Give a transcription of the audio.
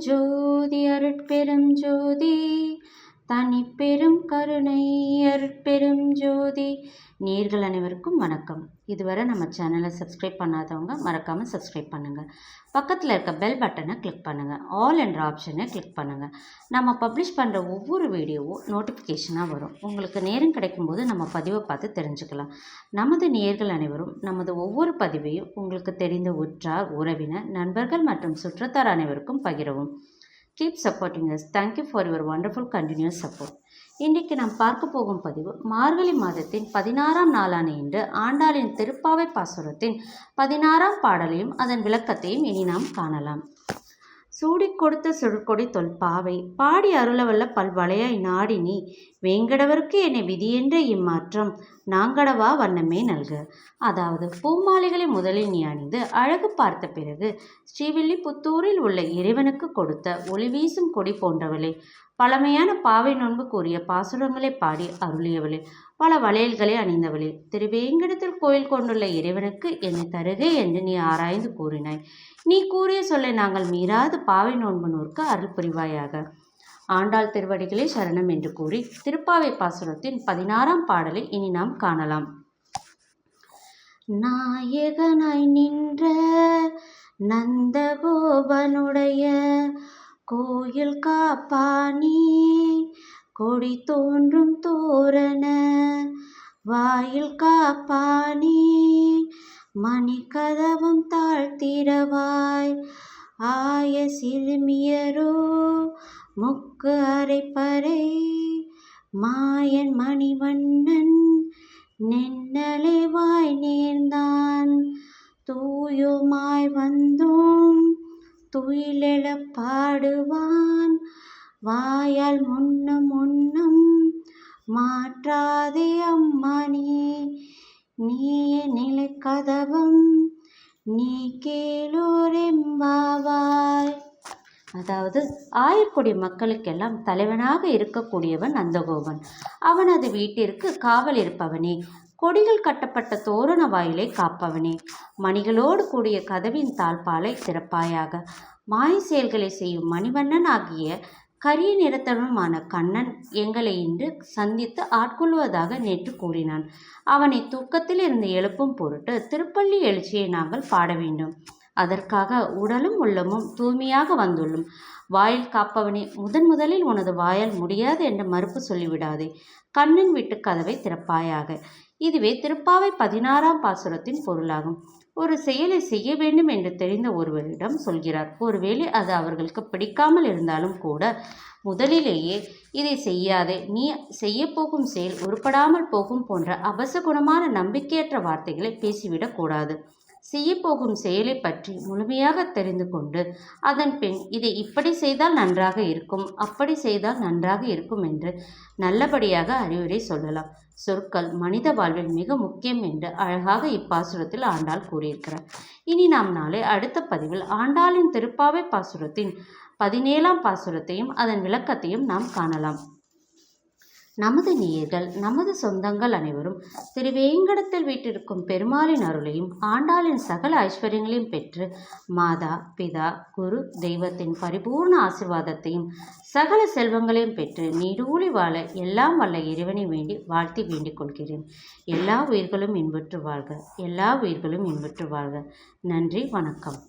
ஜோதி அருட்பெரும் ஜோதி தனிப்பெரும் கருணை அருட்பெரும் ஜோதி. நேயர்கள் அனைவருக்கும் வணக்கம். இதுவரை நம்ம சேனலை சப்ஸ்கிரைப் பண்ணாதவங்க மறக்காமல் சப்ஸ்கிரைப் பண்ணுங்கள். பக்கத்தில் இருக்க பெல் பட்டனை கிளிக் பண்ணுங்கள். ஆல் என்ற ஆப்ஷனை கிளிக் பண்ணுங்கள். நம்ம பப்ளிஷ் பண்ணுற ஒவ்வொரு வீடியோவும் நோட்டிஃபிகேஷனாக வரும். உங்களுக்கு நேரம் கிடைக்கும்போது நம்ம பதிவை பார்த்து தெரிஞ்சுக்கலாம். நமது நேயர்கள் அனைவரும் நமது ஒவ்வொரு பதிவையும் உங்களுக்கு தெரிந்த உற்றார், உறவினர், நண்பர்கள் மற்றும் சுற்றத்தார் அனைவருக்கும் பகிரவும். Keep supporting us. Thank you for your wonderful continuous support. இன்றைக்கு நாம் பார்க்க போகும் பதிவு மார்கழி மாதத்தின் 16ஆம் நாளான இன்று ஆண்டாளின் திருப்பாவை பாசுரத்தின் 16ஆம் பாடலையும் அதன் விளக்கத்தையும் இனி நாம் காணலாம். சூடி கொடுத்த சுடுகொடி தொல்பாவை பாடி அருளவல்ல பல்வளையாய் நாடி நீ வேங்கடவருக்கு என்னை விதியென்ற இம்மாற்றம் நாங்கடவா வண்ணமே நல்க. அதாவது பூமாலைகளை முதலில் நீ அணிந்து அழகு பார்த்த பிறகு ஸ்ரீவில்லிபுத்தூரில் உள்ள இறைவனுக்கு கொடுத்த ஒளி வீசும் கொடி போன்றவளே, பழமையான பாவை நோன்பு கூறிய பாசுரங்களை பாடி அருளியவளே, பல வளையல்களை அணிந்தவளே, திருவேங்கடத்தில் கோயில் கொண்டுள்ள இறைவனுக்கு என்னை தருகே என்று நீ ஆராய்ந்து கூறினாய். நீ கூறிய சொல்லை நாங்கள் மீறாது பாவை நோன்பு நூற்கு அருள் புரிவாயாக. ஆண்டாள் திருவடிகளே சரணம் என்று கூறி திருப்பாவை பாசுரத்தின் 16ஆம் பாடலை இனி நாம் காணலாம். நாயகனாய் நின்ற நந்தகோபனுடைய கோயில் காப்பானி கொடி தோன்றும் தோரண வாயில் காப்பானி மணிக்கதவும் தாழ்த்திடவாய் ஆய சிறுமியரோ முக்கு அரைப்பறை மாயன் மணிவண்ணன் நென்னலைவாய் நேர்ந்தான் தூயுமாய் வந்தோம் துயிலெழ பாடுவான் வாயால் முன்னும் முன்னும் மாற்றாதே அம்மானி நீய நிலை கதவம் நீ கேளோரெம்பாவாய். அதாவது ஆயர்குடி மக்களுக்கெல்லாம் தலைவனாக இருக்கக்கூடியவன் நந்தகோபன். அவனது வீட்டிற்கு காவல் இருப்பவனே, கொடிகள் கட்டப்பட்ட தோரண வாயிலை காப்பவனே, மணிகளோடு கூடிய கதவின் தாழ்பாலை திறப்பாயாக. மாய செயல்களை செய்யும் மணிவண்ணன் ஆகிய கரிய நிறத்தவனுமான கண்ணன் எங்களை இன்று சந்தித்து ஆட்கொள்வதாக நேற்று கூறினான். அவனை தூக்கத்தில் இருந்து எழுப்பும் பொருட்டு திருப்பள்ளி எழுச்சியை நாங்கள் பாட வேண்டும். அதற்காக உடலும் உள்ளமும் தூய்மையாக வந்துள்ளோம். வாயில் காப்பவனே, முதலில் உனது வாயால் முடியாது என்ற மறுப்பு சொல்லிவிடாதே. கண்ணன் வீட்டு கதவை திறப்பாயாக. இதுவே திருப்பாவை 16ஆம் பாசுரத்தின் பொருளாகும். ஒரு செயலை செய்ய வேண்டும் என்று தெரிந்த ஒருவரிடம் சொல்கிறார். ஒருவேளை அது அவர்களுக்கு பிடிக்காமல் இருந்தாலும் கூட முதலிலேயே இதை செய்யாதே, நீ செய்ய போகும் செயல் உருப்படாமல் போகும் போன்ற அபசகுணமான நம்பிக்கையற்ற வார்த்தைகளை பேசிவிடக்கூடாது. செய்யப்போகும் செயலை பற்றி முழுமையாக தெரிந்து கொண்டு அதன் பின் இதை இப்படி செய்தால் நன்றாக இருக்கும், அப்படி செய்தால் நன்றாக இருக்கும் என்று நல்லபடியாக அறிவுரை சொல்லலாம். சொற்கள் மனித வாழ்வில் மிக முக்கியம் என்று அழகாக இப்பாசுரத்தில் ஆண்டாள் கூறியிருக்கிறார். இனி நாம் நாளை அடுத்த பதிவில் ஆண்டாளின் திருப்பாவை பாசுரத்தின் 17ஆம் பாசுரத்தையும் அதன் விளக்கத்தையும் நாம் காணலாம். நமது நேயர்கள், நமது சொந்தங்கள் அனைவரும் திருவேங்கடத்தில் வீட்டிற்கும் பெருமாளின் அருளையும் ஆண்டாளின் சகல ஐஸ்வர்யங்களையும் பெற்று மாதா, பிதா, குரு, தெய்வத்தின் பரிபூர்ண ஆசீர்வாதத்தையும் சகல செல்வங்களையும் பெற்று நீடூழி வாழ எல்லாம் வல்ல இறைவனை வேண்டி வாழ்த்தி வேண்டிக் கொள்கிறேன். எல்லா உயிர்களும் இன்புற்று வாழ்க, எல்லா உயிர்களும் இன்புற்று வாழ்க. நன்றி, வணக்கம்.